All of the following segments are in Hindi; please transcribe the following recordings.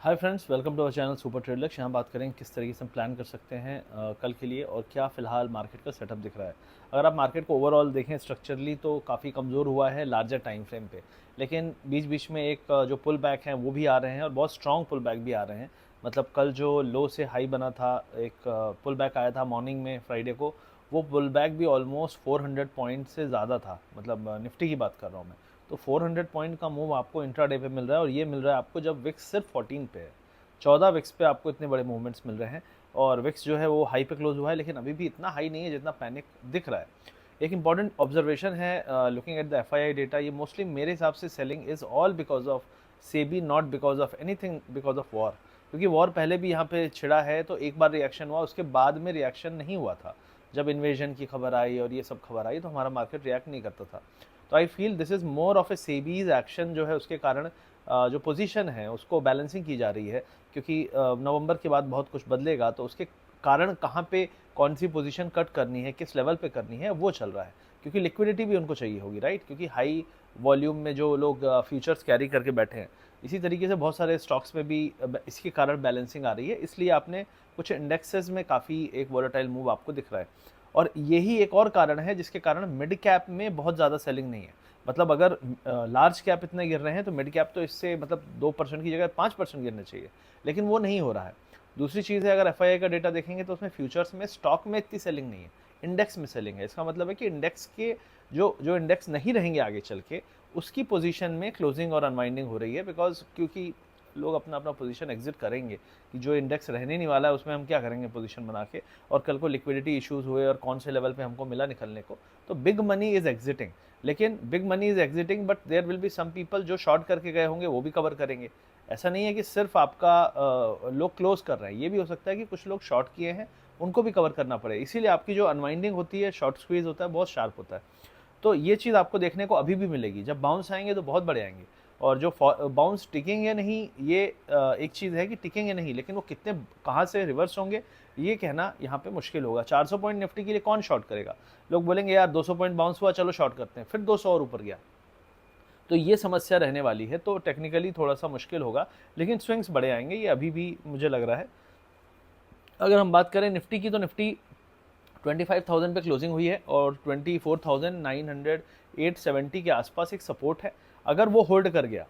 Hi friends, welcome to our channel super trade Lakshya. यहाँ बात करेंगे किस तरीके से हम प्लान कर सकते हैं कल के लिए और क्या फ़िलहाल मार्केट का सेटअप दिख रहा है। अगर आप मार्केट को ओवरऑल देखें स्ट्रक्चरली तो काफ़ी कमज़ोर हुआ है लार्जर टाइम फ्रेम पे, लेकिन बीच बीच में एक जो पुल बैक हैं वो भी आ रहे हैं और बहुत स्ट्रॉन्ग पुल बैक भी आ रहे हैं। मतलब कल जो लो से हाई बना था, एक पुल बैक आया था मॉर्निंग में फ्राइडे को, वो पुल बैक भी ऑलमोस्ट 400 पॉइंट से ज़्यादा था। मतलब निफ्टी की बात कर रहा हूँ मैं। तो 400 पॉइंट का मूव आपको इंट्राडे पे मिल रहा है और ये मिल रहा है आपको जब विक्स सिर्फ 14 पे है। 14 विक्स पे आपको इतने बड़े मूवमेंट्स मिल रहे हैं और विक्स जो है वो हाई पे क्लोज हुआ है, लेकिन अभी भी इतना हाई नहीं है जितना पैनिक दिख रहा है। एक इंपॉर्टेंट ऑब्जर्वेशन है looking at the FII data, ये मोस्टली मेरे हिसाब से selling is all because of SEBI, not because of anything because of war. क्योंकि वॉर पहले भी यहाँ पे छिड़ा है तो एक बार रिएक्शन हुआ, उसके बाद में रिएक्शन नहीं हुआ था। जब इन्वेजन की खबर आई और ये सब खबर आई तो हमारा मार्केट रिएक्ट नहीं करता था। तो I feel this is more of a SEBI's action जो है, उसके कारण जो पोजीशन है उसको बैलेंसिंग की जा रही है। क्योंकि नवंबर के बाद बहुत कुछ बदलेगा तो उसके कारण कहाँ पे कौन सी पोजीशन कट करनी है, किस लेवल पे करनी है, वो चल रहा है। क्योंकि लिक्विडिटी भी उनको चाहिए होगी, राइट। क्योंकि हाई वॉल्यूम में जो लोग फ्यूचर्स कैरी करके बैठे हैं, इसी तरीके से बहुत सारे स्टॉक्स में भी इसके कारण बैलेंसिंग आ रही है। इसलिए आपने कुछ इंडेक्सेस में काफ़ी एक वॉलेटाइल मूव आपको दिख रहा है। और यही एक और कारण है जिसके कारण मिड कैप में बहुत ज़्यादा सेलिंग नहीं है। मतलब अगर लार्ज कैप इतने गिर रहे हैं तो मिड कैप तो इससे मतलब 2% की जगह 5% गिरना चाहिए, लेकिन वो नहीं हो रहा है। दूसरी चीज़ है, अगर एफआईआई का डेटा देखेंगे तो उसमें फ्यूचर्स में स्टॉक में इतनी सेलिंग नहीं है, इंडेक्स में सेलिंग है। इसका मतलब है कि इंडेक्स के जो जो इंडेक्स नहीं रहेंगे आगे चल के, उसकी पोजीशन में क्लोजिंग और अनवाइंडिंग हो रही है। बिकॉज क्योंकि लोग अपना अपना पोजीशन एग्जिट करेंगे कि जो इंडेक्स रहने नहीं वाला है उसमें हम क्या करेंगे पोजीशन बना के, और कल को लिक्विडिटी इश्यूज हुए और कौन से लेवल पे हमको मिला निकलने को, तो बिग मनी इज एग्जिटिंग। लेकिन big money is exiting but there will be some people जो शॉर्ट करके गए होंगे वो भी कवर करेंगे। ऐसा नहीं है कि सिर्फ आपका लोग क्लोज कर रहे हैं, ये भी हो सकता है कि कुछ लोग शॉर्ट किए हैं उनको भी कवर करना पड़े। इसीलिए आपकी जो अनवाइंडिंग होती है, शॉर्ट स्क्वीज होता है, बहुत शार्प होता है। तो ये चीज़ आपको देखने को अभी भी मिलेगी। जब बाउंस आएंगे तो बहुत बड़े आएंगे। और जो बाउंस टिकेंगे नहीं, ये एक चीज़ है कि टिकेंगे नहीं, लेकिन वो कितने कहाँ से रिवर्स होंगे ये कहना यहाँ पे मुश्किल होगा। 400 पॉइंट निफ्टी के लिए कौन शॉर्ट करेगा? लोग बोलेंगे यार 200 पॉइंट बाउंस हुआ, चलो शॉर्ट करते हैं, फिर 200 और ऊपर गया। तो ये समस्या रहने वाली है। तो टेक्निकली थोड़ा सा मुश्किल होगा, लेकिन स्विंग्स बड़े आएंगे, ये अभी भी मुझे लग रहा है। अगर हम बात करें निफ्टी की, तो निफ्टी 25,000 पे क्लोजिंग हुई है और 24,908-70 के आसपास एक सपोर्ट है। अगर वो होल्ड कर गया,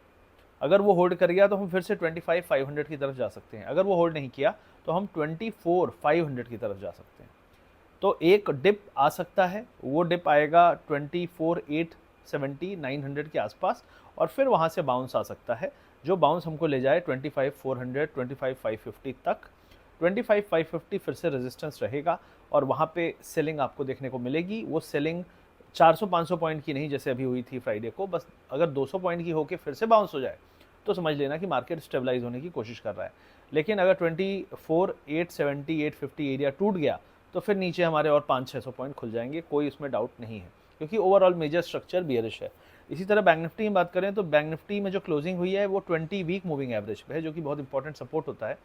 तो हम फिर से 25,500 की तरफ जा सकते हैं। अगर वो होल्ड नहीं किया तो हम 24,500 की तरफ जा सकते हैं। तो एक डिप आ सकता है, वो डिप आएगा 24,870-900 के आसपास, और फिर वहाँ से बाउंस आ सकता है, जो बाउंस हमको ले जाए 25,400, 25,550 तक। 25,550 फिर से रेजिस्टेंस रहेगा और वहाँ पे सेलिंग आपको देखने को मिलेगी। वो सेलिंग 400-500 पॉइंट की नहीं जैसे अभी हुई थी फ्राइडे को, बस अगर 200 पॉइंट की होके फिर से बाउंस हो जाए तो समझ लेना कि मार्केट स्टेबलाइज होने की कोशिश कर रहा है। लेकिन अगर 24,870-850 एरिया टूट गया तो फिर नीचे हमारे और 500-600 पॉइंट खुल जाएंगे, कोई उसमें डाउट नहीं है, क्योंकि ओवरऑल मेजर स्ट्रक्चर बियरिश है। इसी तरह बैंक निफ्टी की बात करें तो बैंक निफ्टी में जो क्लोजिंग हुई है वो 20 वीक मूविंग एवरेज पे है, जो कि बहुत इंपॉर्टेंट सपोर्ट होता है,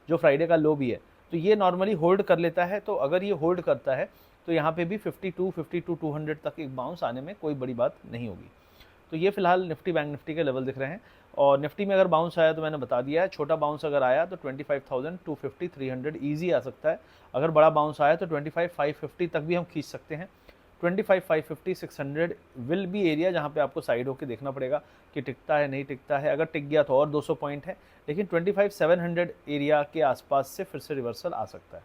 जो फ्राइडे का लो भी है। तो ये नॉर्मली होल्ड कर लेता है। तो अगर ये होल्ड करता है तो यहाँ पे भी 52-200 तक एक बाउंस आने में कोई बड़ी बात नहीं होगी। तो ये फिलहाल निफ्टी बैंक निफ्टी के लेवल दिख रहे हैं। और निफ्टी में अगर बाउंस आया तो मैंने बता दिया है, छोटा बाउंस अगर आया तो 25,250-300 ईजी आ सकता है। अगर बड़ा बाउंस आया तो 25,550 तक भी हम खींच सकते हैं। 25,550-600 विल बी एरिया जहाँ पे आपको साइड होकर देखना पड़ेगा कि टिकता है नहीं टिकता है। अगर टिक गया तो और 200 पॉइंट है, लेकिन 25,700 एरिया के आसपास से फिर से रिवर्सल आ सकता है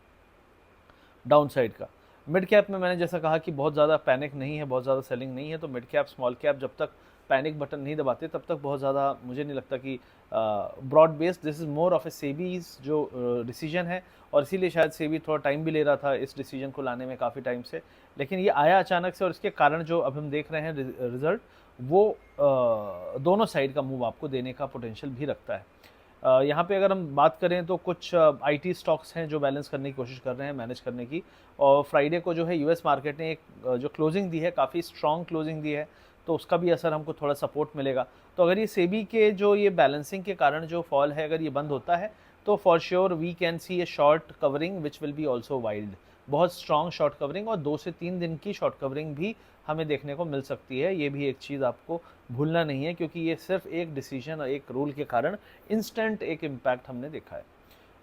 डाउन साइड का। मिड कैप में मैंने जैसा कहा कि बहुत ज़्यादा पैनिक नहीं है, बहुत ज़्यादा सेलिंग नहीं है। तो मिड कैप स्मॉल कैप जब तक पैनिक बटन नहीं दबाते तब तक बहुत ज़्यादा मुझे नहीं लगता कि broad based, this is more of a SEBI's जो डिसीजन है, और इसीलिए शायद सेबी थोड़ा टाइम भी ले रहा था इस डिसीजन को लाने में काफ़ी टाइम से। लेकिन ये आया अचानक से और इसके कारण जो अब हम देख रहे हैं रिजल्ट, वो दोनों साइड का मूव आपको देने का पोटेंशियल भी रखता है। यहाँ पे अगर हम बात करें तो कुछ आईटी स्टॉक्स हैं जो बैलेंस करने की कोशिश कर रहे हैं, मैनेज करने की। और फ्राइडे को जो है यूएस मार्केट ने एक जो क्लोजिंग दी है, काफ़ी स्ट्रॉन्ग क्लोजिंग दी है, तो उसका भी असर हमको थोड़ा सपोर्ट मिलेगा। तो अगर ये सेबी के जो ये बैलेंसिंग के कारण जो फॉल है, अगर ये बंद होता है तो for sure we can see a short covering which will be also wild, बहुत स्ट्रॉन्ग शॉर्ट कवरिंग, और 2 से 3 दिन की शॉर्ट कवरिंग भी हमें देखने को मिल सकती है। ये भी एक चीज़ आपको भूलना नहीं है, क्योंकि ये सिर्फ एक डिसीजन और एक रूल के कारण इंस्टेंट एक इम्पैक्ट हमने देखा है।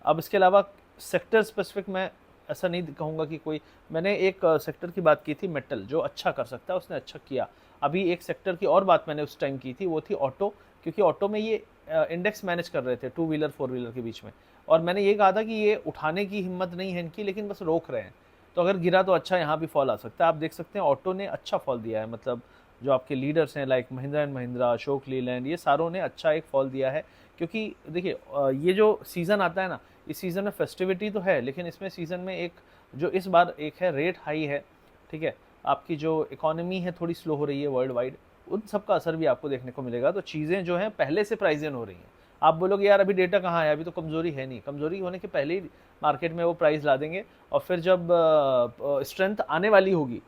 अब इसके अलावा सेक्टर स्पेसिफिक मैं ऐसा नहीं कहूँगा कि कोई, मैंने एक सेक्टर की बात की थी मेटल, जो अच्छा कर सकता है उसने अच्छा किया। अभी एक सेक्टर की और बात मैंने उस टाइम की थी, वो थी ऑटो, क्योंकि ऑटो में ये इंडेक्स मैनेज कर रहे थे टू व्हीलर फोर व्हीलर के बीच में, और मैंने ये कहा था कि ये उठाने की हिम्मत नहीं है इनकी, लेकिन बस रोक रहे हैं। तो अगर गिरा तो अच्छा यहाँ भी फॉल आ सकता है। आप देख सकते हैं ऑटो ने अच्छा फॉल दिया है, मतलब जो आपके लीडर्स हैं लाइक महिंद्रा एंड महिंद्रा, अशोक लीलैंड, ये सारों ने अच्छा एक फॉल दिया है। क्योंकि देखिए ये जो सीज़न आता है ना, इस सीज़न में फेस्टिविटी तो है, लेकिन इसमें सीज़न में एक जो इस बार एक है रेट हाई है, ठीक है, आपकी जो इकोनॉमी है थोड़ी स्लो हो रही है वर्ल्ड वाइड, उन सब का असर भी आपको देखने को मिलेगा। तो चीज़ें जो हैं पहले से प्राइज इन हो रही हैं। आप बोलोगे यार अभी डेटा कहाँ है, अभी तो कमज़ोरी है नहीं, कमज़ोरी होने के पहले ही मार्केट में वो प्राइस ला देंगे, और फिर जब स्ट्रेंथ आने वाली होगी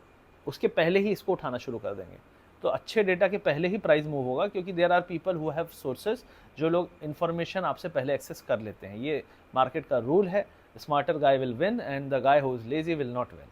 उसके पहले ही इसको उठाना शुरू कर देंगे। तो अच्छे डेटा के पहले ही प्राइस मूव होगा, क्योंकि there are people who have sources, जो लोग इन्फॉर्मेशन आपसे पहले एक्सेस कर लेते हैं। ये मार्केट का रूल है, smarter guy will win and the guy who is lazy will not win,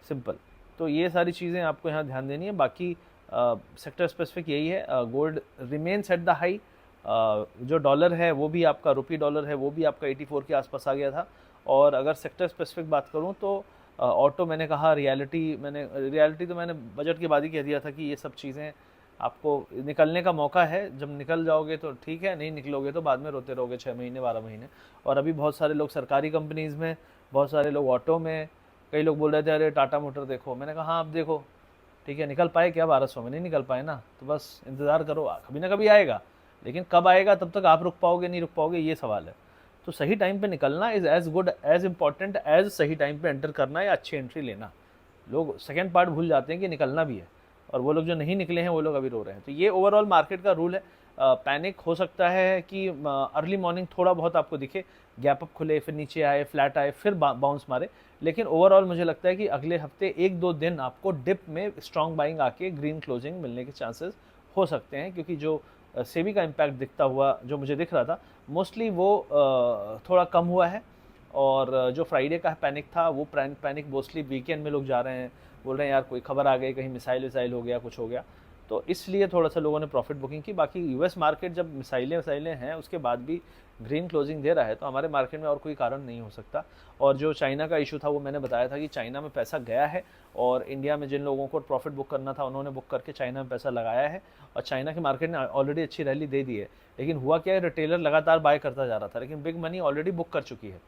simple. तो ये सारी चीज़ें आपको यहाँ ध्यान देनी है। बाकी सेक्टर स्पेसिफिक यही है। Gold remains at the high, जो डॉलर है वो भी आपका, रुपी डॉलर है वो भी आपका 84 के आसपास आ गया था। और अगर सेक्टर स्पेसिफिक बात करूँ तो ऑटो मैंने कहा, रियलिटी तो मैंने बजट के बाद ही कह दिया था कि ये सब चीज़ें आपको निकलने का मौका है। जब निकल जाओगे तो ठीक है, नहीं निकलोगे तो बाद में रोते रहोगे 6 महीने 12 महीने। और अभी बहुत सारे लोग सरकारी कंपनीज़ में, बहुत सारे लोग ऑटो में, कई लोग बोल रहे थे अरे टाटा मोटर देखो, मैंने कहा हाँ आप देखो, ठीक है, निकल पाए क्या 1200 में? नहीं निकल पाए ना, तो बस इंतज़ार करो, कभी ना कभी आएगा, लेकिन कब आएगा तब तक आप रुक पाओगे नहीं रुक पाओगे, ये सवाल है। तो सही टाइम पे निकलना is as good as important as सही टाइम पे एंटर करना या अच्छी एंट्री लेना। लोग सेकेंड पार्ट भूल जाते हैं कि निकलना भी है, और वो लोग जो नहीं निकले हैं वो लोग अभी रो रहे हैं। तो ये ओवरऑल मार्केट का रूल है। पैनिक हो सकता है कि अर्ली मॉर्निंग थोड़ा बहुत आपको दिखे, गैप अप खुले, फिर नीचे आए, फ्लैट आए, फिर बाउंस मारे, लेकिन ओवरऑल मुझे लगता है कि अगले हफ्ते 1-2 दिन आपको डिप में स्ट्रॉन्ग बाइंग आके ग्रीन क्लोजिंग मिलने के चांसेस हो सकते हैं। क्योंकि जो सेबी का इम्पैक्ट दिखता हुआ जो मुझे दिख रहा था, मोस्टली वो थोड़ा कम हुआ है। और जो फ्राइडे का पैनिक था वो पैनिक मोस्टली वीकेंड में लोग जा रहे हैं, बोल रहे हैं यार कोई खबर आ गई, कहीं मिसाइल विसाइल हो गया, कुछ हो गया, तो इसलिए थोड़ा सा लोगों ने प्रॉफिट बुकिंग की। बाकी यूएस मार्केट जब मिसाइलें हैं उसके बाद भी ग्रीन क्लोजिंग दे रहा है, तो हमारे मार्केट में और कोई कारण नहीं हो सकता। और जो चाइना का इशू था वो मैंने बताया था कि चाइना में पैसा गया है, और इंडिया में जिन लोगों को प्रॉफिट बुक करना था उन्होंने बुक करके चाइना में पैसा लगाया है, और चाइना के मार्केट ने ऑलरेडी अच्छी रैली दे दी है। लेकिन हुआ क्या है, रिटेलर लगातार बाय करता जा रहा था, लेकिन बिग मनी ऑलरेडी बुक कर चुकी है।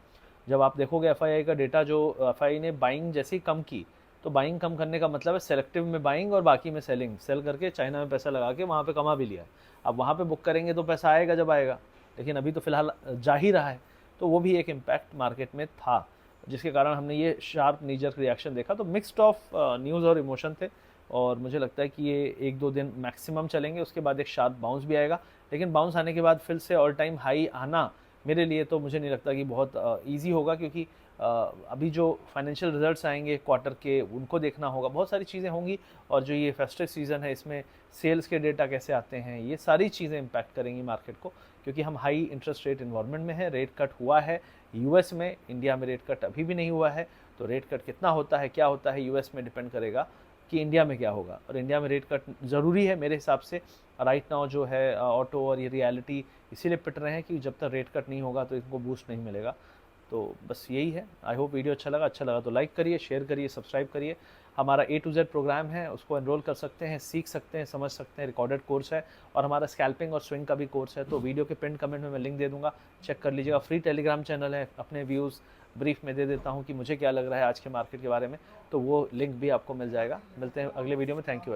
जब आप देखोगे एफआईआई का डेटा, जो एफआईआई ने बाइंग जैसे ही कम की, तो बाइंग कम करने का मतलब है सेलेक्टिव में बाइंग और बाकी में सेलिंग, सेल करके चाइना में पैसा लगा के वहाँ पे कमा भी लिया। अब वहाँ पे बुक करेंगे तो पैसा आएगा जब आएगा, लेकिन अभी तो फिलहाल जा ही रहा है। तो वो भी एक इम्पैक्ट मार्केट में था, जिसके कारण हमने ये शार्प नीजर रिएक्शन देखा। तो मिक्सड ऑफ न्यूज़ और इमोशन थे, और मुझे लगता है कि ये 1-2 दिन मैक्सिमम चलेंगे, उसके बाद एक शार्प बाउंस भी आएगा। लेकिन बाउंस आने के बाद फिर से ऑल टाइम हाई आना मेरे लिए तो मुझे नहीं लगता कि बहुत ईजी होगा, क्योंकि अभी जो फाइनेंशियल रिजल्ट्स आएंगे क्वार्टर के उनको देखना होगा, बहुत सारी चीज़ें होंगी। और जो ये फेस्टिव सीज़न है इसमें सेल्स के डेटा कैसे आते हैं, ये सारी चीज़ें इम्पैक्ट करेंगी मार्केट को, क्योंकि हम हाई इंटरेस्ट रेट इन्वायरमेंट में है। रेट कट हुआ है यूएस में, इंडिया में रेट कट अभी भी नहीं हुआ है। तो रेट कट कितना होता है, क्या होता है यूएस में, डिपेंड करेगा कि इंडिया में क्या होगा। और इंडिया में रेट कट ज़रूरी है मेरे हिसाब से। राइट नाउ जो है ऑटो और ये रियलिटी इसीलिए पिट रहे हैं कि जब तक रेट कट नहीं होगा तो इनको बूस्ट नहीं मिलेगा। तो बस यही है। आई होप वीडियो अच्छा लगा तो लाइक करिए, शेयर करिए, सब्सक्राइब करिए। हमारा A to Z प्रोग्राम है, उसको एनरोल कर सकते हैं, सीख सकते हैं, समझ सकते हैं। रिकॉर्डेड कोर्स है, और हमारा स्कैल्पिंग और स्विंग का भी कोर्स है। तो वीडियो के पिन कमेंट में मैं लिंक दे दूंगा, चेक कर लीजिएगा। फ्री टेलीग्राम चैनल है, अपने व्यूज़ ब्रीफ में दे देता हूँ कि मुझे क्या लग रहा है आज के मार्केट के बारे में, तो वो लिंक भी आपको मिल जाएगा। मिलते हैं अगले वीडियो में। Thank you.